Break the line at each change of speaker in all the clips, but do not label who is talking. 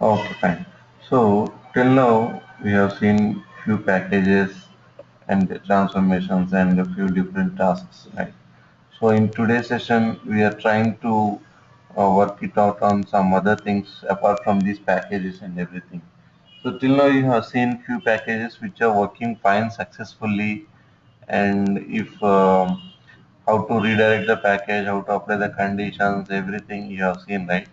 Okay, fine. So till now we have seen few packages and transformations and a few different tasks, right? So in today's session we are trying to work it out on some other things apart from these packages and everything. So till now you have seen few packages which are working fine successfully, and if how to redirect the package, how to apply the conditions, everything you have seen, right?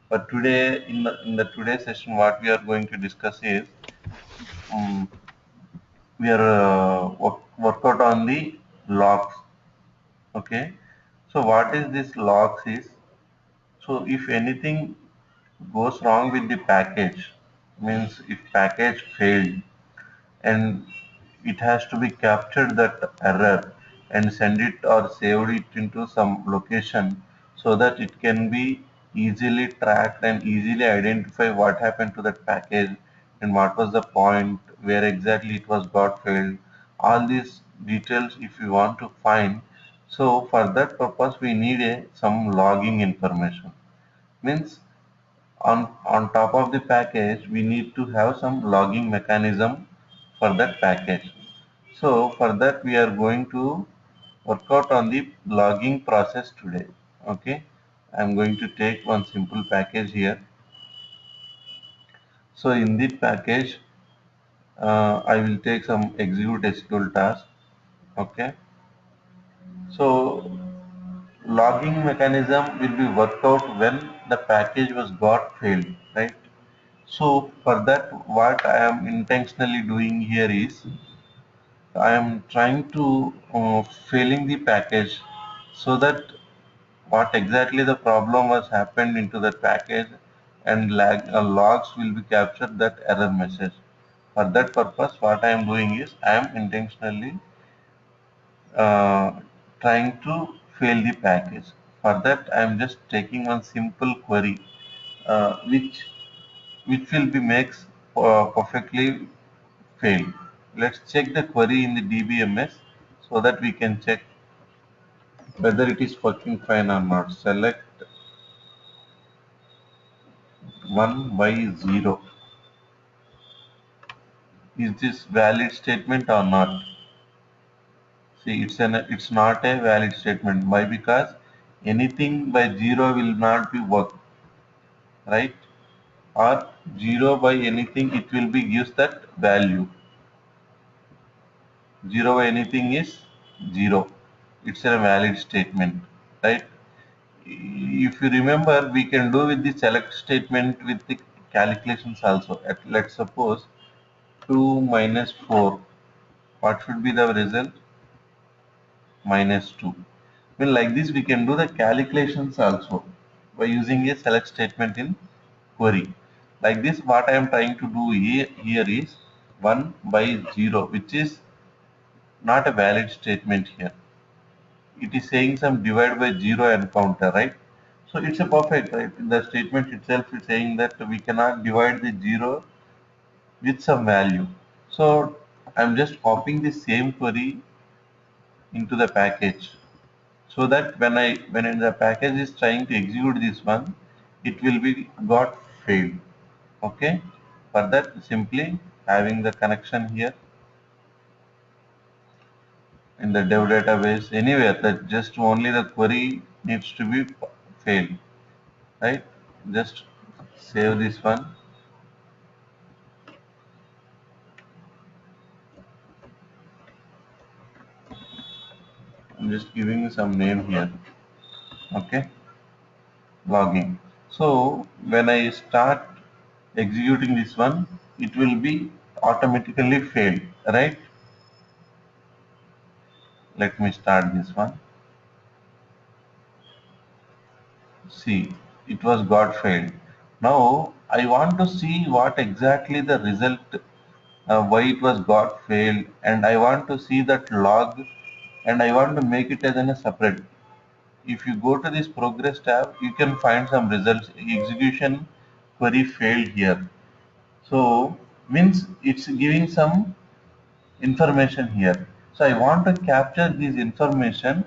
But today, in the today's session, what we are going to discuss is um, we are work out on the logs. Okay. So what is this logs is? So if anything goes wrong with the package, means if package failed, and it has to be captured that error and send it or saved it into some location so that it can be easily tracked and easily identify what happened to that package and what was the point, where exactly it was got failed. All these details if we want to find, so for that purpose we need some logging information. Means on top of the package we need to have some logging mechanism for that package. So for that we are going to work out on the logging process today. Okay, I'm going to take one simple package here. So in this package I will take some execute SQL task. Okay, so logging mechanism will be worked out when the package was got failed, right? So for that, what I am intentionally doing here is I am trying to failing the package so that what exactly the problem was happened into that package, and logs will be captured that error message. For that purpose, what I am doing is I am intentionally uh, trying to fail the package. For that, I am just taking one simple query which will be makes perfectly fail. Let's check the query in the DBMS so that we can check whether it is working fine or not. Select 1 by 0. Is this valid statement or not? See, it's not a valid statement. Why? Because anything by 0 will not be work, right? Or 0 by anything it will be gives that value. 0 by anything is 0. It's a valid statement, right? If you remember, we can do with the select statement with the calculations also. Let's suppose 2 minus 4. What should be the result? Minus 2. Well, like this, we can do the calculations also by using a select statement in query. Like this, what I am trying to do here is 1 by 0, which is not a valid statement here. It is saying some divide by 0 encounter, right? So it's a perfect, right? The statement itself is saying that we cannot divide the 0 with some value. So I'm just copying the same query into the package so that when the package is trying to execute this one, it will be got failed. Okay. For that, simply having the connection here in the dev database anywhere, that just only the query needs to be failed, right? Just save this one. I'm just giving some name here. Okay, logging. So when I start executing this one, it will be automatically failed, right? Let me start this one. See, it was got failed. Now I want to see what exactly the result, why it was got failed, and I want to see that log, and I want to make it as in a separate. If you go to this progress tab, you can find some results. Execution query failed here. So means it's giving some information here. So I want to capture this information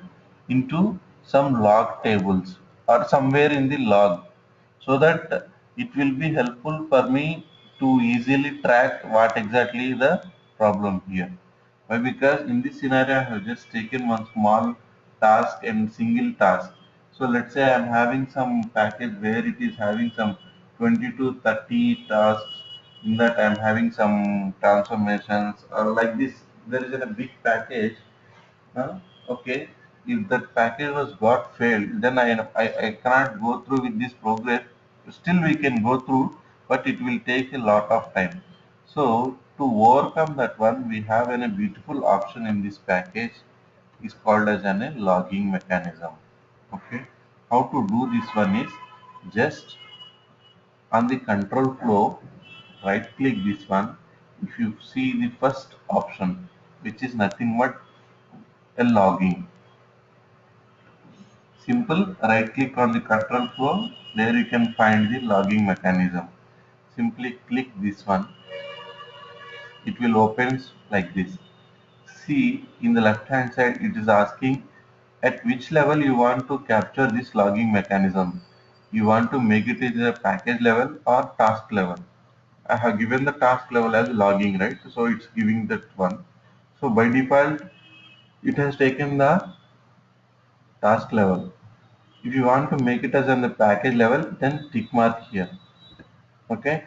into some log tables or somewhere in the log so that it will be helpful for me to easily track what exactly the problem here. Why? Because in this scenario, I have just taken one small task and single task. So let's say I'm having some package where it is having some 20 to 30 tasks. In that I'm having some transformations or like this. There is a big package. Okay, if that package was got failed, then I cannot go through with this progress. Still we can go through, but it will take a lot of time. So to overcome that one, we have a beautiful option in this package is called as a logging mechanism. Okay, how to do this one is just on the control flow, right click this one. If you see the first option, which is nothing but a logging. Simple, right click on the control flow, there you can find the logging mechanism. Simply click this one, it will open like this. See in the left hand side it is asking at which level you want to capture this logging mechanism. You want to make it as a package level or task level. I have given the task level as logging, right? So it's giving that one. So by default it has taken the task level. If you want to make it as on the package level, then tick mark here. Okay.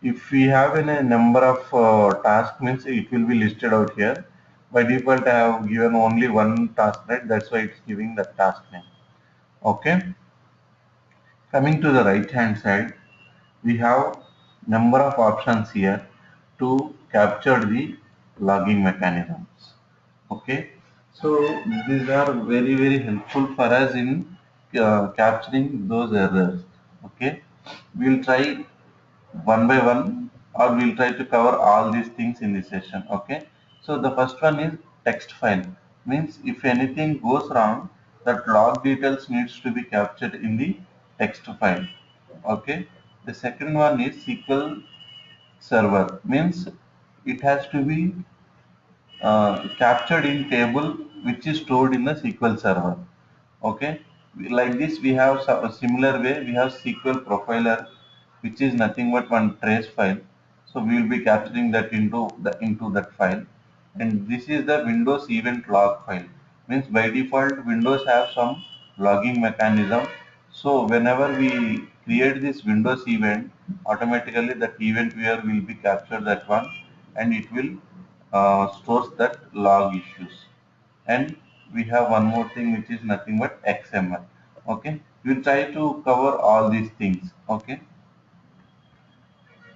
If we have a number of tasks, means it will be listed out here. By default, I have given only one task, right? That's why it's giving the task name. Okay. Coming to the right hand side, we have number of options here to capture the logging mechanisms. Okay. So these are very helpful for us in capturing those errors. Okay. We'll try one by one, or we'll try to cover all these things in this session. Okay, so the first one is text file, means if anything goes wrong, that log details needs to be captured in the text file. Okay, the second one is SQL server, means it has to be captured in table which is stored in the SQL server. Okay, like this we have a similar way, we have SQL profiler, which is nothing but one trace file. So we will be capturing that into that file. And this is the Windows event log file, means by default Windows have some logging mechanism. So whenever we create this Windows event, automatically that event where will be captured that one, and it will stores that log issues. And we have one more thing which is nothing but XML. Okay, we'll try to cover all these things. Okay,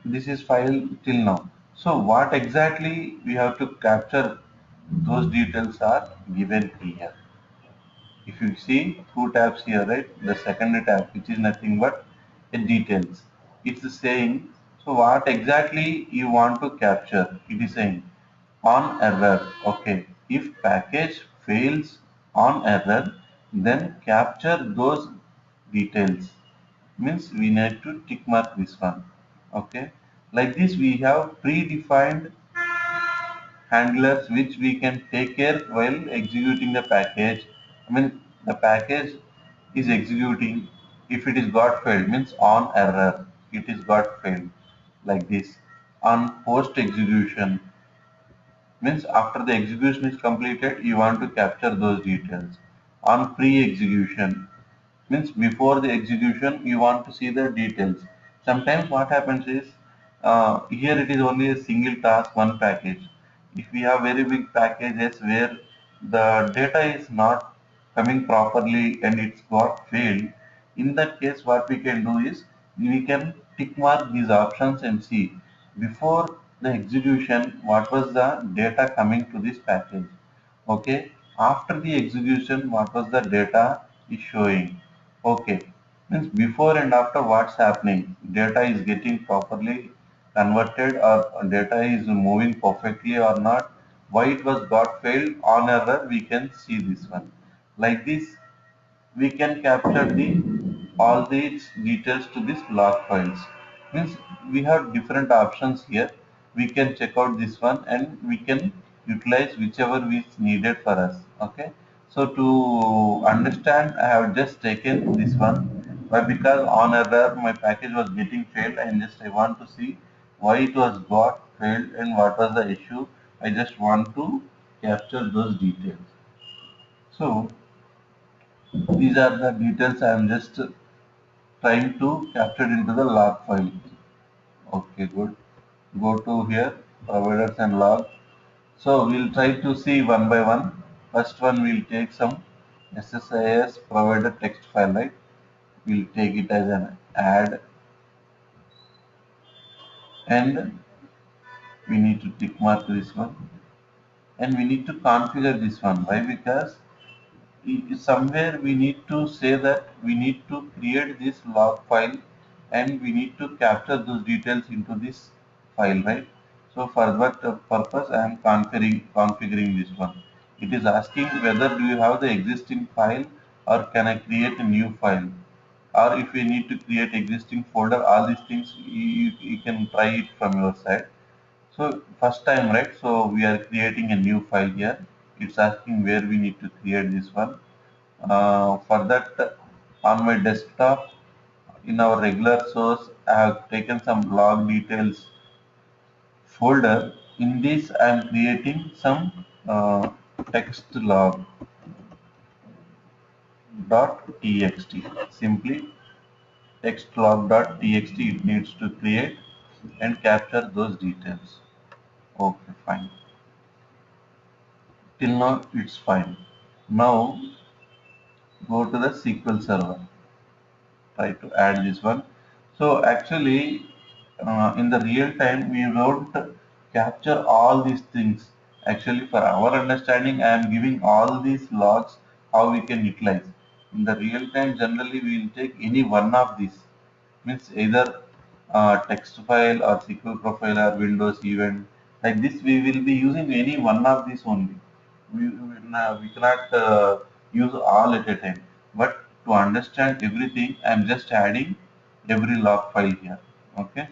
this is file till now. So what exactly we have to capture, those details are given here. If you see two tabs here, right, the second tab which is nothing but a details, it's saying so what exactly you want to capture. It is saying on error. Okay, if package fails on error, then capture those details, means we need to tick mark this one. Okay, like this we have predefined handlers which we can take care while executing the package. I mean the package is executing, if it is got failed, means on error it is got failed, like this. On post execution, means after the execution is completed you want to capture those details. On pre-execution, means before the execution you want to see the details. Sometimes what happens is here it is only a single task, one package. If we have very big packages where the data is not coming properly and it's got failed, in that case what we can do is we can tick mark these options and see before the execution what was the data coming to this package. Okay, after the execution what was the data is showing. Okay, means before and after what's happening, data is getting properly converted or data is moving perfectly or not, why it was got failed on error, we can see this one. Like this we can capture the all these details to this log files. Means we have different options here. We can check out this one and we can utilize whichever is needed for us. Okay. So to understand, I have just taken this one. Why? Because on error my package was getting failed and just I want to see why it was got failed and what was the issue. I just want to capture those details. So these are the details I am just trying to capture into the log file. Okay, good. Go to here, providers and log. So we'll try to see one by one. First one we'll take some SSIS provider text file, right? We'll take it as an add and we need to tick mark this one and we need to configure this one. Why? Because somewhere we need to say that we need to create this log file and we need to capture those details into this file, right? So for that purpose I am configuring this one. It is asking whether do you have the existing file or can I create a new file, or if you need to create existing folder, all these things you can try it from your side. So first time, right? So we are creating a new file here. It's asking where we need to create this one. For that, on my desktop, in our regular source, I have taken some log details folder. In this, I am creating some text log dot txt. Simply text log dot txt. It needs to create and capture those details. Okay, fine. Till now, it's fine. Now go to the SQL Server. Try to add this one. So actually, in the real time, we don't capture all these things. Actually, for our understanding, I am giving all these logs how we can utilize. In the real time, generally, we will take any one of these. Means either text file or SQL profile or Windows event. Like this, we will be using any one of these only. We cannot use all at a time. But to understand everything, I am just adding every log file here. Okay.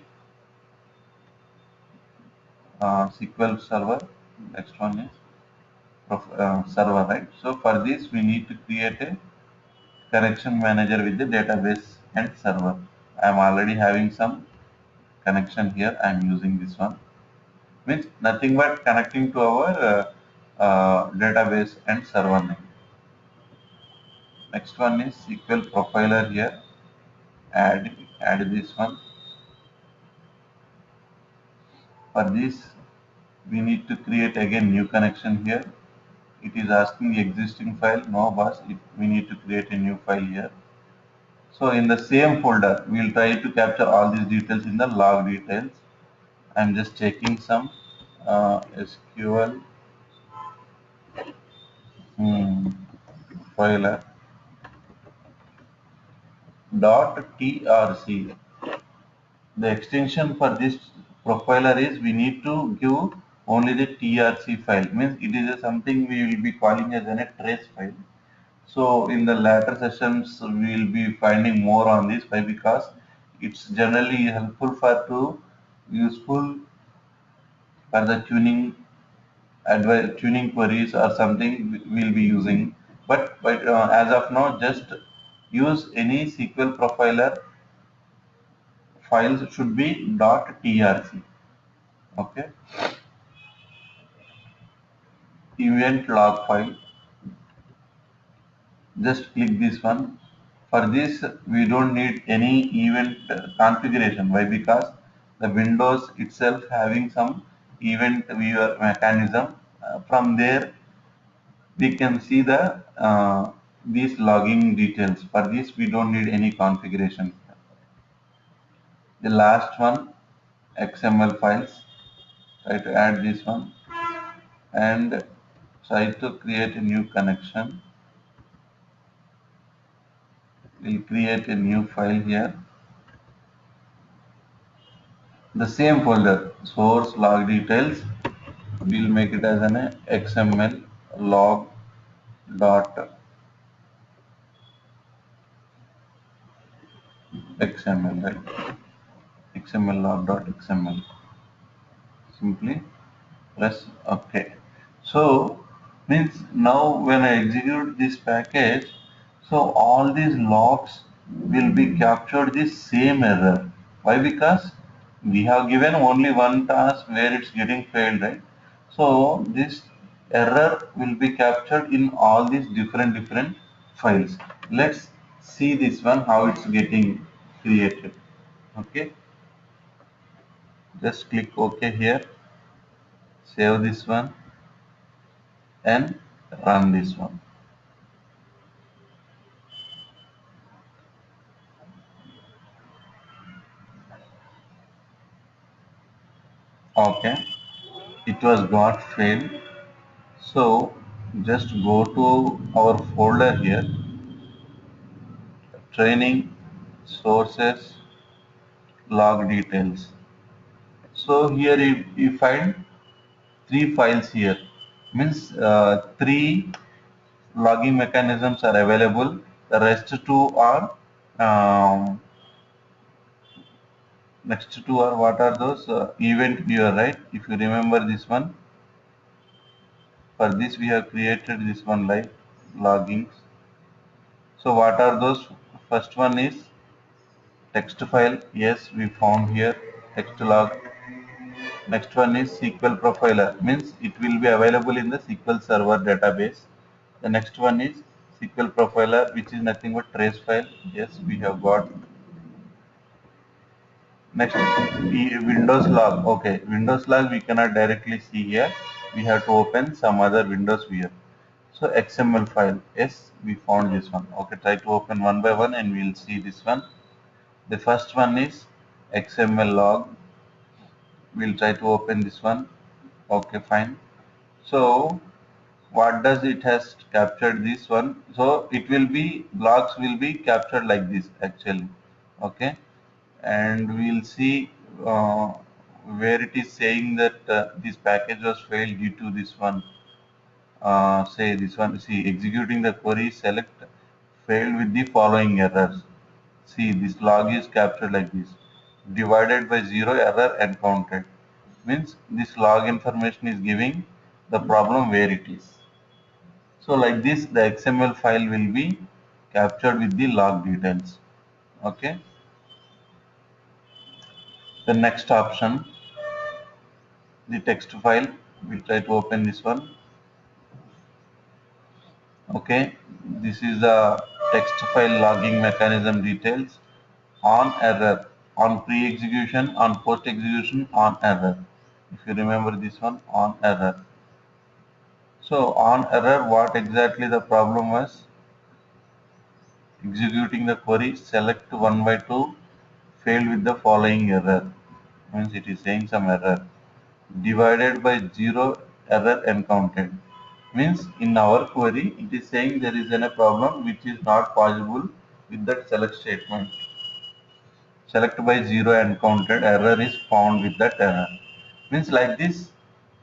SQL Server. Next one is server, right? So for this, we need to create a connection manager with the database and server. I am already having some connection here. I am using this one. Means nothing but connecting to our database and server name. Next one is SQL profiler here. Add this one. For this, we need to create again new connection here. It is asking the existing file. No, boss. We need to create a new file here. So in the same folder, we will try to capture all these details in the log details. I'm just checking some SQL profiler dot trc. The extension for this profiler is we need to give only the trc file. Means it is something we will be calling as a trace file. So in the later sessions, we will be finding more on this. Why? Because it's generally helpful for to useful for the tuning queries or something we'll be using. But as of now, just use any SQL profiler files should be .trc. Okay, event log file. Just click this one. For this, we don't need any event configuration. Why? Because the Windows itself having some event viewer mechanism. From there, we can see these logging details. For this, we don't need any configuration. The last one, XML files. Try to add this one and try to create a new connection. We'll create a new file here. The same folder, source log details. We'll make it as an XML log dot XML, right? XML log dot XML. Simply press OK. So means now when I execute this package, so all these logs will be captured the same error. Why? Because we have given only one task where it's getting failed, right? So this error will be captured in all these different files. Let's see this one how it's getting created. Okay, just click OK here, save this one and run this one. Okay, it was got failed. So just go to our folder here, training, sources, log details. So here you find three files here. Means three logging mechanisms are available. The rest two are next two are what are those? Event viewer, right? If you remember this one, for this we have created this one like loggings. So what are those? First one is text file. Yes, we found here text log. Next one is SQL profiler, means it will be available in the SQL Server database. The next one is SQL profiler, which is nothing but trace file. Yes, we have got. Next, Windows log. Okay, Windows log we cannot directly see here. We have to open some other Windows here. So XML file. Yes, we found this one. Okay, try to open one by one and we'll see this one. The first one is XML log. We'll try to open this one. Okay, fine. So what does it has captured this one? So it will be blocks will be captured like this actually. Okay, and we'll see uh, where it is saying that this package was failed due to this one. Say this one. See, executing the query select failed with the following errors. See, this log is captured like this. Divided by 0 error encountered. Means this log information is giving the problem where it is. So like this, the XML file will be captured with the log details. Okay. The next option, the text file. We'll try to open this one. Okay. This is the text file logging mechanism details on error, on pre-execution, on post-execution, on error. If you remember this one, on error. So on error, what exactly the problem was? Executing the query, select 1 by 2, failed with the following error. Means it is saying some error. Divided by 0 error encountered. Means in our query, it is saying there is a problem which is not possible with that select statement. Select by 0 encountered, error is found with that error. Means like this,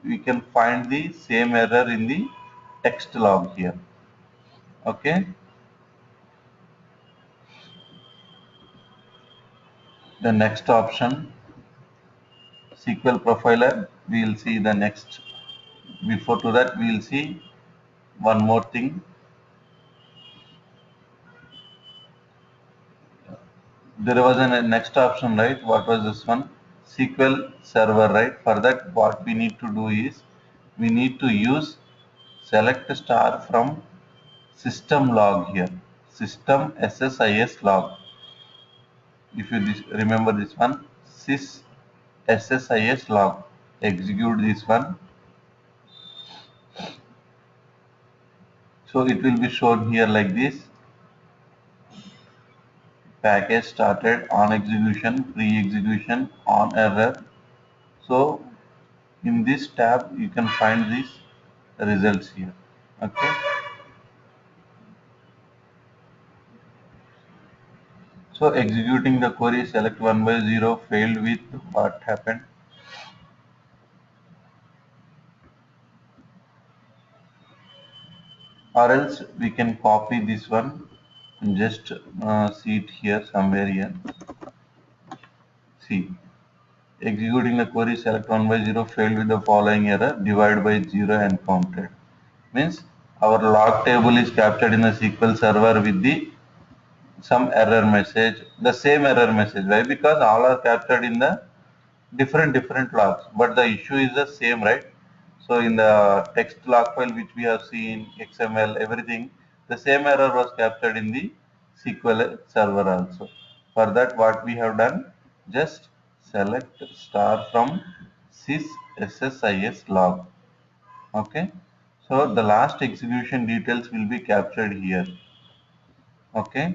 we can find the same error in the text log here. Okay. The next option, SQL profiler, we will see the next. Before to that, we will see one more thing. There was a next option, right? What was this one? SQL server, right? For that, what we need to do is we need to use select star from system log here. System SSIS log. If you remember this one, sys SSIS log. Execute this one. So it will be shown here like this. Package started, on execution, pre-execution, on error. So in this tab you can find these results here. Okay. So executing the query, select 1 by 0, failed with what happened. Or else we can copy this one and just see it here somewhere here. See, executing the query, select 1 by 0, failed with the following error, divide by 0 and counted. Means our log table is captured in the SQL server with the some error message, the same error message. Why? Because all are captured in the different logs, but the issue is the same, right? So in the text log file which we have seen, XML, everything, the same error was captured in the SQL server also. For that, what we have done, just select star from sys sys log. Okay. So the last execution details will be captured here. Okay.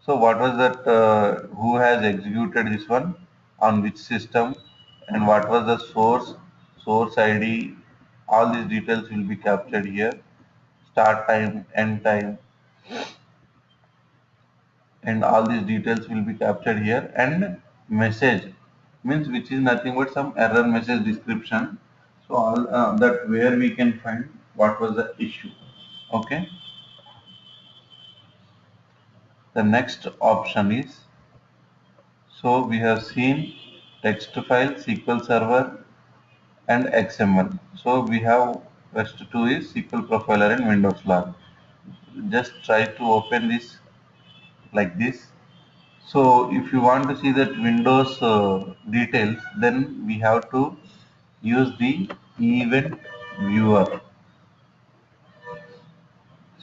So what was that? Who has executed this one? On which system? And what was the source ID? All these details will be captured here. Start time, end time, and all these details will be captured here. And message means which is nothing but some error message description. So all that where we can find what was the issue. Okay. The next option is, so we have seen text file, SQL Server, and XML. So we have first two is SQL Profiler and Windows Log. Just try to open this like this. So if you want to see that Windows details, then we have to use the event viewer.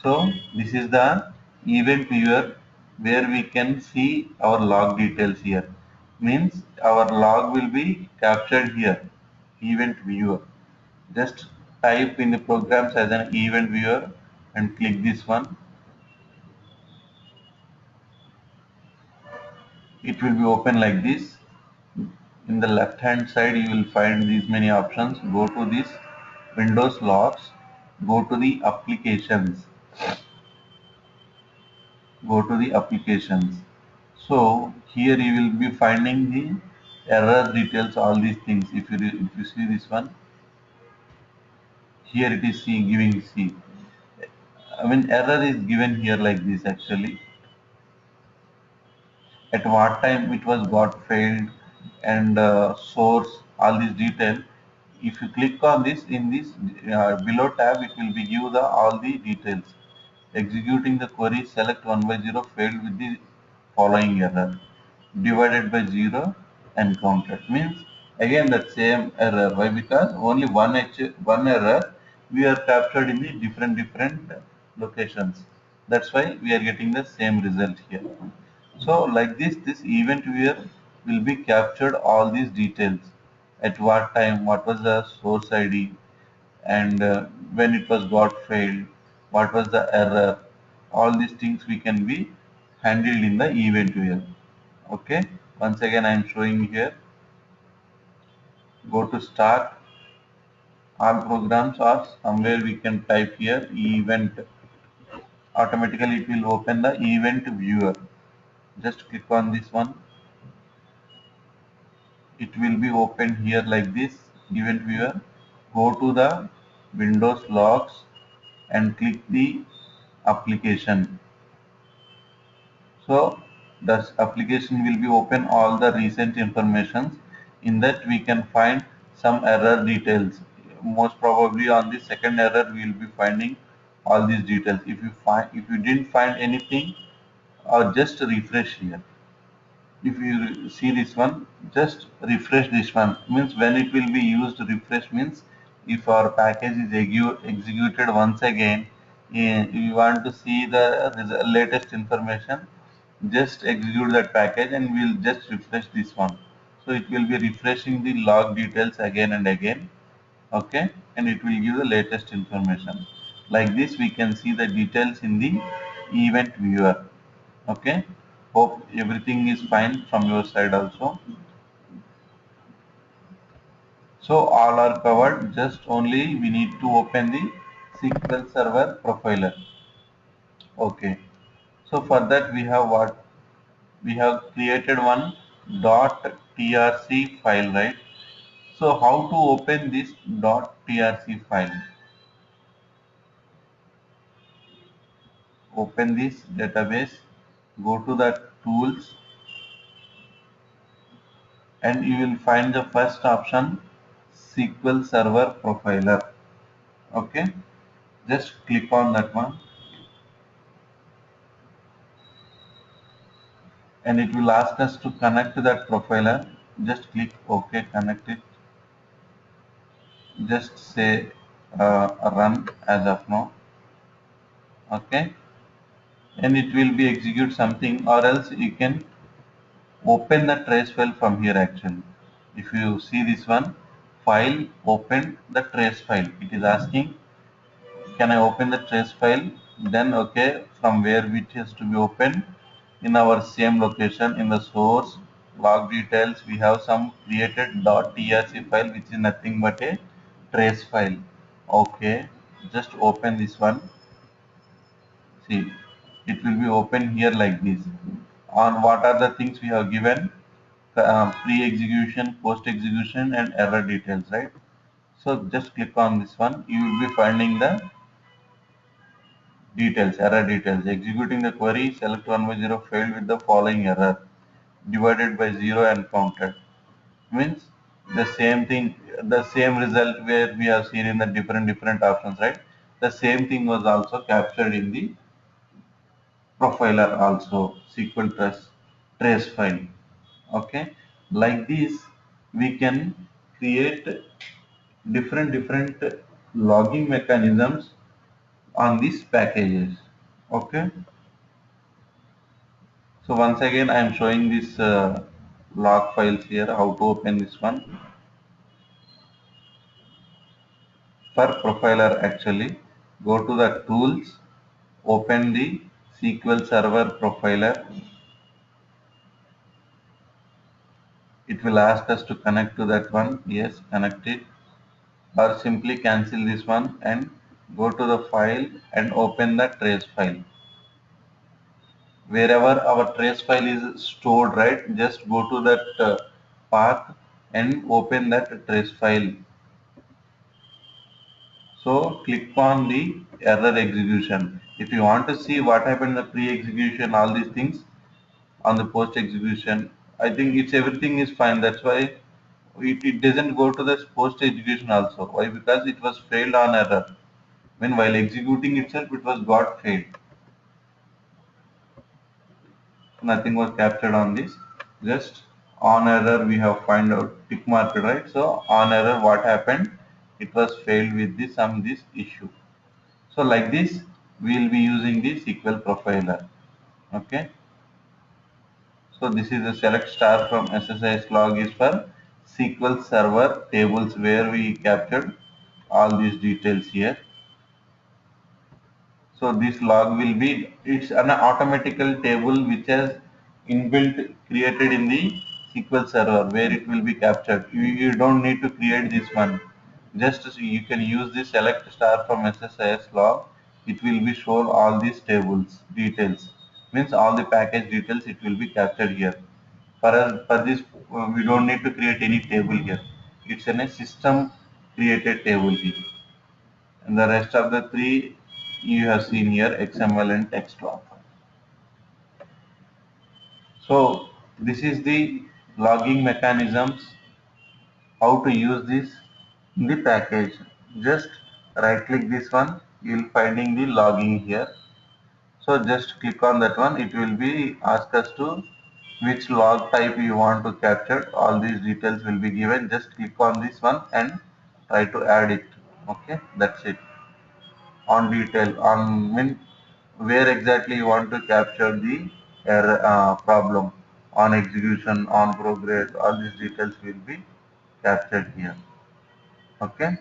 So this is the event viewer where we can see our log details here. Means our log will be captured here, event viewer. Just type in the programs as an event viewer and click this one. It will be open like this. In the left hand side you will find these many options. Go to this Windows logs, go to the applications, go to the applications. So here you will be finding the error details, all these things. If you see this one, here it is giving C. I mean error is given here like this actually. At what time it was got failed, and source, all these detail. If you click on this in this below tab, it will be give the all the details. Executing the query, select 1 by 0 failed with the following error, divided by 0 and counted. Means again that same error. Why? Because only one error we are captured in the different locations. That's why we are getting the same result here. So like this event viewer will be captured all these details. At what time, what was the source ID, and when it was got failed, what was the error. All these things we can be handled in the event viewer. Okay. Once again I am showing here. Go to start, all programs, or somewhere we can type here event. Automatically it will open the event viewer. Just click on this one. It will be open here like this event viewer. Go to the Windows logs and click the application. So the application will be open all the recent informations. In that we can find some error details. Most probably on the second error we will be finding all these details. If you didn't find anything, or just refresh here. If you see this one, just refresh this one. Means when it will be used, refresh means if our package is executed once again, you want to see the latest information, just execute that package and we'll just refresh this one. So it will be refreshing the log details again and again. Okay, and it will give the latest information. Like this we can see the details in the event viewer. Okay, hope everything is fine from your side also. So all are covered, just only we need to open the SQL Server Profiler. Okay, so for that we have what? We have created one .trc file, right? So how to open this .trc file? Open this database, go to the tools, and you will find the first option, SQL Server Profiler. Okay, just click on that one. and it will ask us to connect to that profiler. Just click OK, connect it. Just say run as of now. Okay, and it will be execute something, or else you can open the trace file from here actually. If you see this one, file, open the trace file. It is asking, can I open the trace file? Then okay, from where it has to be opened? In our same location, in the source log details, we have some created .trc file, which is nothing but a trace file. Okay, just open this one. See, it will be open here like this. On what are the things we have given? Pre-execution, post-execution, and error details, right? So just click on this one. You will be finding the details, error details. Executing the query, select 1 by 0 failed with the following error, divided by 0 and counted. Means the same thing, the same result where we have seen in the different options, right? The same thing was also captured in the profiler also, SQL trace file. Okay, like this we can create different logging mechanisms on these packages. Okay, so once again I am showing this log files here, how to open this one. For profiler actually, go to the tools, open the SQL Server profiler. It will ask us to connect to that one. Yes, connect it, or simply cancel this one and go to the file and open the trace file. Wherever our trace file is stored, right, just go to that path and open that trace file. So click on the error execution. If you want to see what happened in the pre-execution, all these things, on the post execution, I think it's everything is fine. That's why it doesn't go to the post execution also. Why? Because it was failed on error. When while executing itself, it was got failed. Nothing was captured on this. Just on error we have find out tick mark, right? So on error what happened? It was failed with this issue. So like this we will be using the SQL profiler. Okay. So this is the select star from SSIS log is for SQL Server tables, where we captured all these details here. So this log will be, it's an automatical table which has inbuilt created in the SQL Server, where it will be captured. You don't need to create this one. Just so you can use the select star from SSIS log. It will be shown all these tables details. Means all the package details it will be captured here. For this, we don't need to create any table here. It's in a system created table here. And the rest of the three you have seen here, XML and text log. So this is the logging mechanisms, how to use this in the package. Just right click this one, you will finding the logging here. So just click on that one, it will be ask us to which log type you want to capture. All these details will be given. Just click on this one and try to add it. Okay, that's it. On detail, on mean where exactly you want to capture the error problem, on execution, on progress, all these details will be captured here. Okay,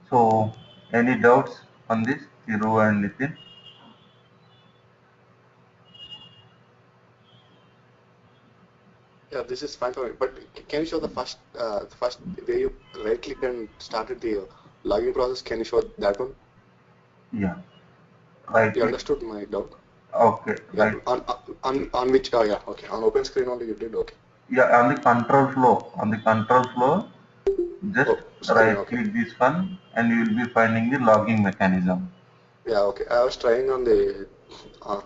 so any doubts on this, Thiru and Nitin?
Yeah, this is fine for me. But can you show the first where you right clicked and started the login process? Can you show that one?
Yeah, right
You
click.
understood my doubt?
Okay,
Yeah,
right.
on which? Oh yeah, okay. On open screen only you did. Okay.
Yeah, on the control flow, just
Oh, screen.
right
Okay.
click this one and you will be finding the logging mechanism.
Yeah. Okay. I was trying on uh,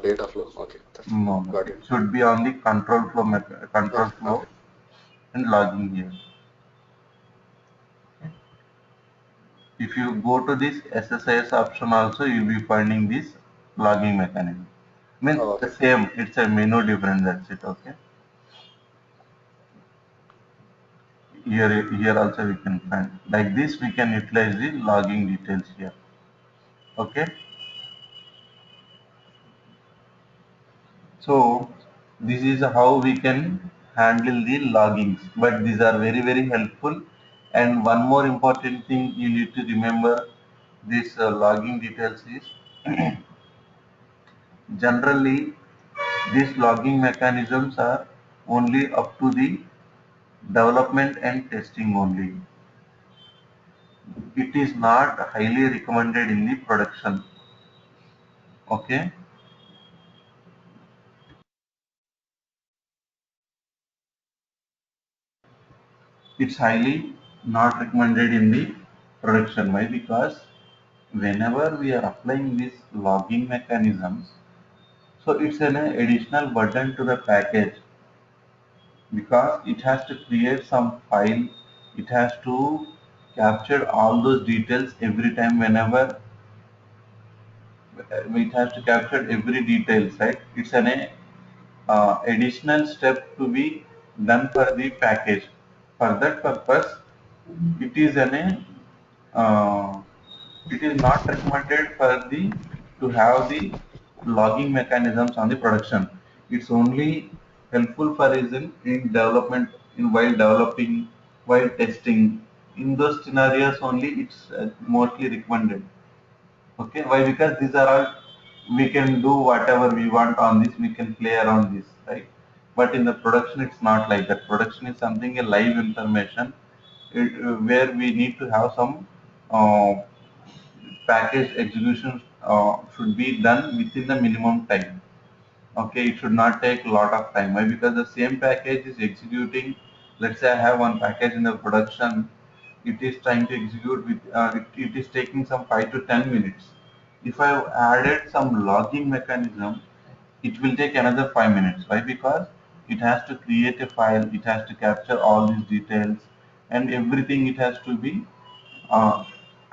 the data flow. Okay. That's fine.
No, no,
Got
it
it.
should be on the control
Okay.
flow
Okay.
and logging here. If you go to this SSIS option also, you will be finding this logging mechanism. Means
Oh,
the
okay.
same, it's a menu different, that's it, okay. Here also we can find. Like this we can utilize the logging details here. Okay. So this is how we can handle the loggings. But these are very very helpful. And one more important thing you need to remember this logging details is generally these logging mechanisms are only up to the development and testing only. It is not highly recommended in the production. Okay. It's highly not recommended in the production. Why? Because whenever we are applying these logging mechanisms, so it's an additional burden to the package because it has to create some file, it has to capture all those details every time whenever it has to capture every details, right? It's an additional step to be done for the package. For that purpose, it is an uh, it is not recommended for the to have the logging mechanisms on the production. It's only helpful for is in development, in while developing, while testing. In those scenarios only it's mostly recommended. Okay, why? Because these are all we can do whatever we want on this. We can play around this, right? But in the production, it's not like that. Production is something a live information, where we need to have some uh, package execution should be done within the minimum time. Okay, it should not take a lot of time. Why? Because the same package is executing. Let's say I have one package in the production. It is trying to execute with. It is taking some 5 to 10 minutes. If I have added some logging mechanism, it will take another 5 minutes. Why? Because it has to create a file. It has to capture all these details and everything. It has to be uh,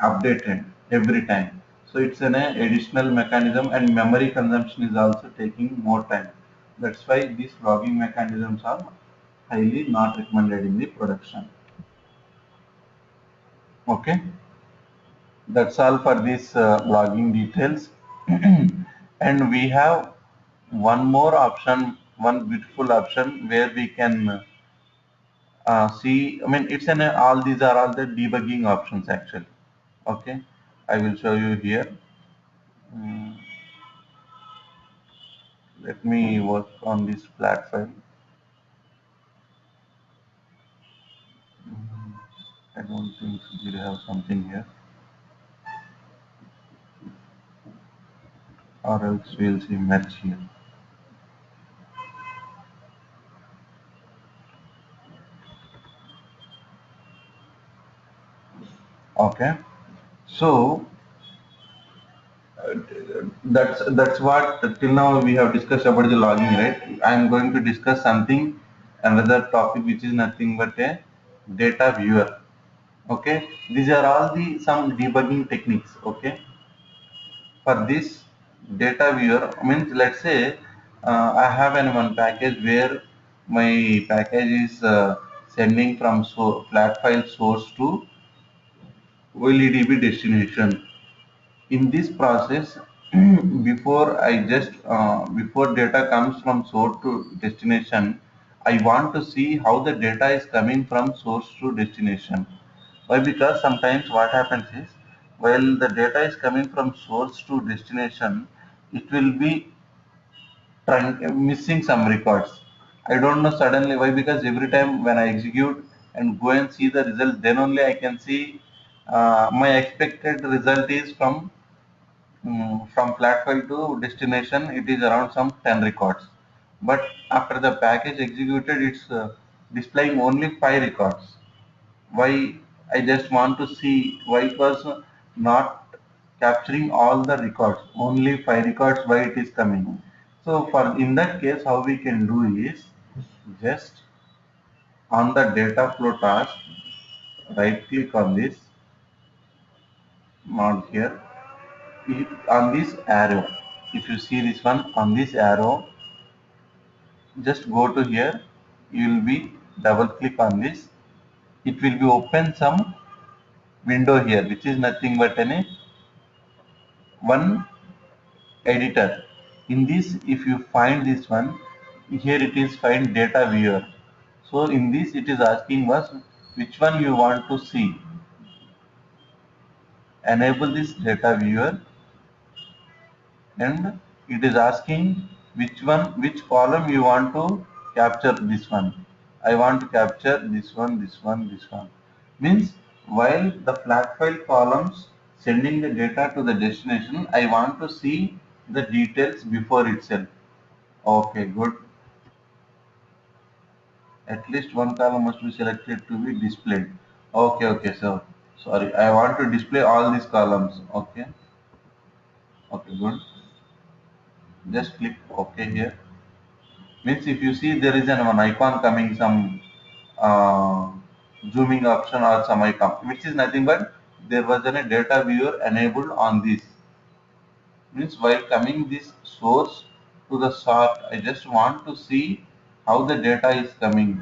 updated every time. So it's an additional mechanism and memory consumption is also taking more time. That's why these logging mechanisms are highly not recommended in the production. Okay, that's all for these logging details. And we have one more option, one beautiful option where we can see. I mean, it's an all these are all the debugging options actually. Okay, I will show you here. Mm, Let me work on this flat file. I don't think we have something here, or else we'll see match here. Okay, so that's what till now we have discussed about the logging, right? I am going to discuss something, another topic which is nothing but a data viewer. Okay, these are all the some debugging techniques. Okay, for this data viewer means let's say I have an one package where my package is sending from flat file source to OLEDB destination. In this process, before I just before data comes from source to destination, I want to see how the data is coming from source to destination. Why? Because sometimes what happens is while the data is coming from source to destination, it will be missing some records. I don't know suddenly why, because every time when I execute and go and see the result, then only I can see my expected result is from flat file to destination. It is around some 10 records, but after the package executed, it's displaying only 5 records. Why? I just want to see why it was not capturing all the records, only 5 records, why it is coming. So for in that case, how we can do is just on the data flow task, right click on this, not here, on this arrow. if you see this one on this arrow, just go to here, you will be double click on this, it will be open some window here, which is nothing but one editor. In this, if you find this one, here it is find data viewer. So in this it is asking us which one you want to see. Enable this data viewer, and it is asking which column you want to capture this one. I want to capture this one, this one, this one. Means while the flat file columns sending the data to the destination, I want to see the details before itself. Okay, good. At least one column must be selected to be displayed. Okay, okay, so sorry, I want to display all these columns. Okay, okay, good. Just click OK here. Means if you see there is one icon coming, some uh, zooming option or some icon, which is nothing but there was a data viewer enabled on this. Means while coming this source to the sort, I just want to see how the data is coming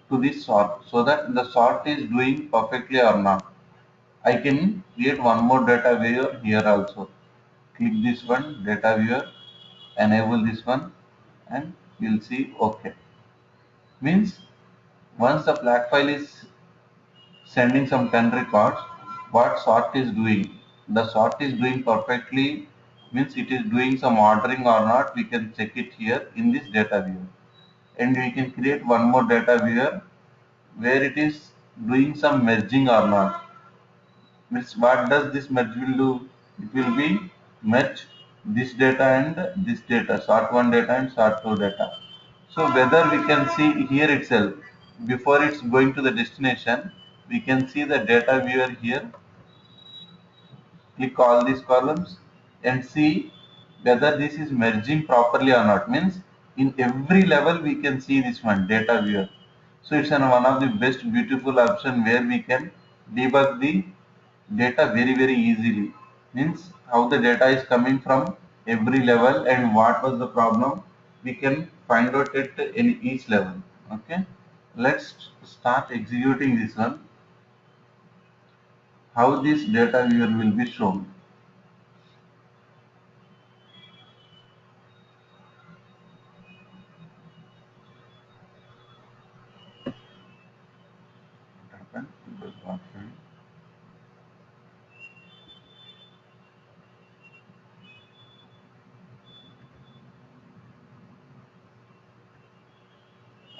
to this sort, so that the sort is doing perfectly or not. I can create one more data viewer here also. Click this one, data viewer, enable this one, and you'll see OK. Means once the flat file is sending some 10 records, what sort is doing? The sort is doing perfectly, means it is doing some ordering or not, we can check it here in this data viewer. And we can create one more data viewer where it is doing some merging or not. Means what does this merge will do? It will be merge this data and this data, sort 1 data and sort 2 data. So whether we can see here itself, before it's going to the destination, we can see the data viewer here, click all these columns and see whether this is merging properly or not. Means in every level we can see this one data viewer. So it's one of the best beautiful option where we can debug the data very easily. Means how the data is coming from every level and what was the problem, we can find out it in each level. Okay, let's start executing this one, how this data viewer will be shown. What happened? It was not showing.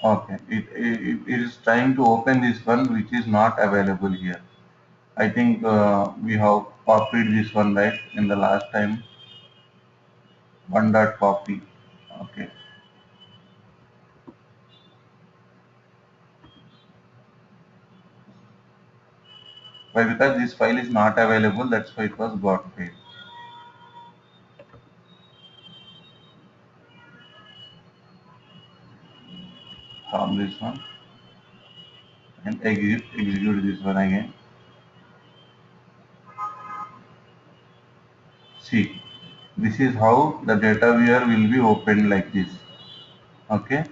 Okay, it is trying to open this one which is not available here. I think we have copied this one right in the last time, one dot copy. Okay. Why? Because this file is not available, that's why it was got failed. Stop this one and execute this one again. See, this is how the data viewer will be opened like this. Okay,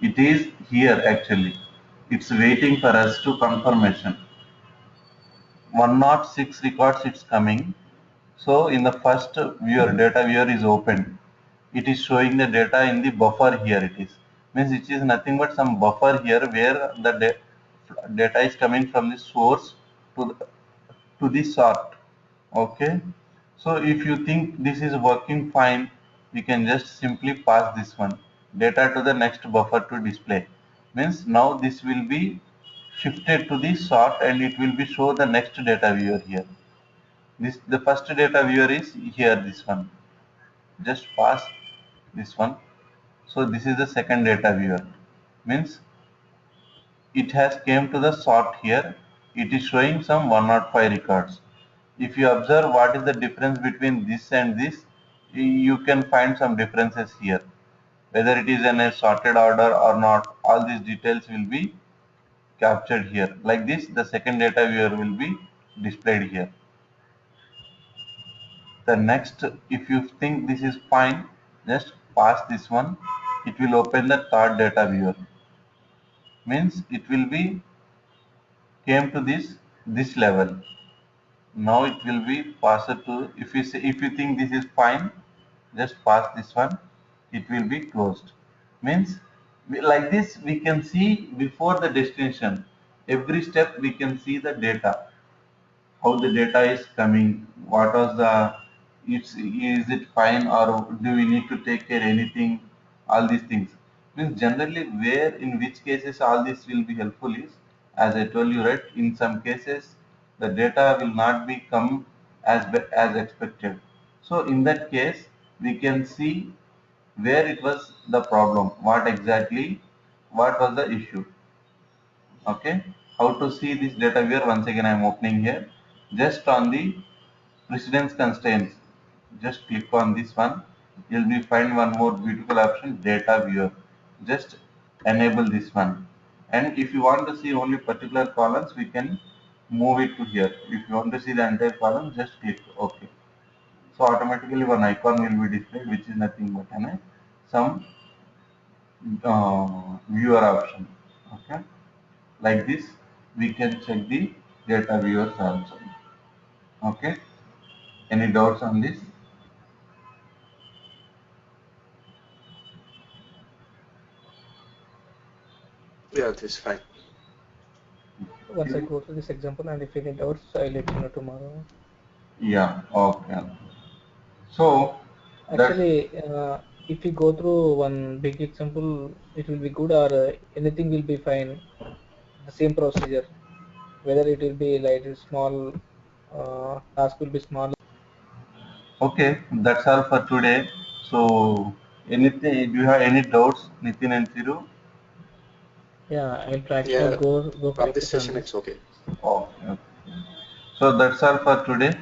it is here actually. It's waiting for us to confirmation. 106 records it's coming. So in the first viewer, data viewer is opened. It is showing the data in the buffer here it is. Means it is nothing but some buffer here where the data is coming from the source to the sort. Okay. So if you think this is working fine, we can just simply pass this one data to the next buffer to display. Means now this will be shifted to the sort and it will be show the next data viewer here. This the first data viewer is here, this one. Just pass this one. So this is the second data viewer. Means it has came to the sort here. It is showing some 105 records. If you observe what is the difference between this and this, you can find some differences here. Whether it is in a sorted order or not, all these details will be captured here. Like this, the second data viewer will be displayed here. the next, if you think this is fine, just pass this one. It will open the third data viewer. Means it will be came to this level. Now it will be passed to, if you say, if you think this is fine, just pass this one. It will be closed. Means like this we can see before the destination. Every step we can see the data, how the data is coming, what was the, is it fine or do we need to take care anything, all these things. Means generally where in which cases all this will be helpful is, as I told you, right, in some cases the data will not be come as expected. So in that case we can see where it was the problem, what exactly, what was the issue. Okay, how to see this data viewer? Once again I am opening here, just on the precedence constraints, just click on this one. You'll be find one more beautiful option, data viewer. Just enable this one, and if you want to see only particular columns, we can move it to here. If you want to see the entire column, just click OK. So automatically one icon will be displayed, which is nothing but some viewer option. Okay, like this we can check the data viewers also. Okay, any doubts on this?
Yeah, this is fine.
Once I go through this example, and if any doubts, I'll let you know tomorrow.
Yeah, okay. So that,
Actually, if we go through one big example, it will be good, or anything will be fine. The same procedure, whether it will be like a small task will be small.
okay, that's all for today. So anything, do you have any doubts, Nitin and Thiru?
Yeah, I'll practical
Yeah,
go
from this
practice on
session
this.
it's okay.
Okay, okay. So that's all for today.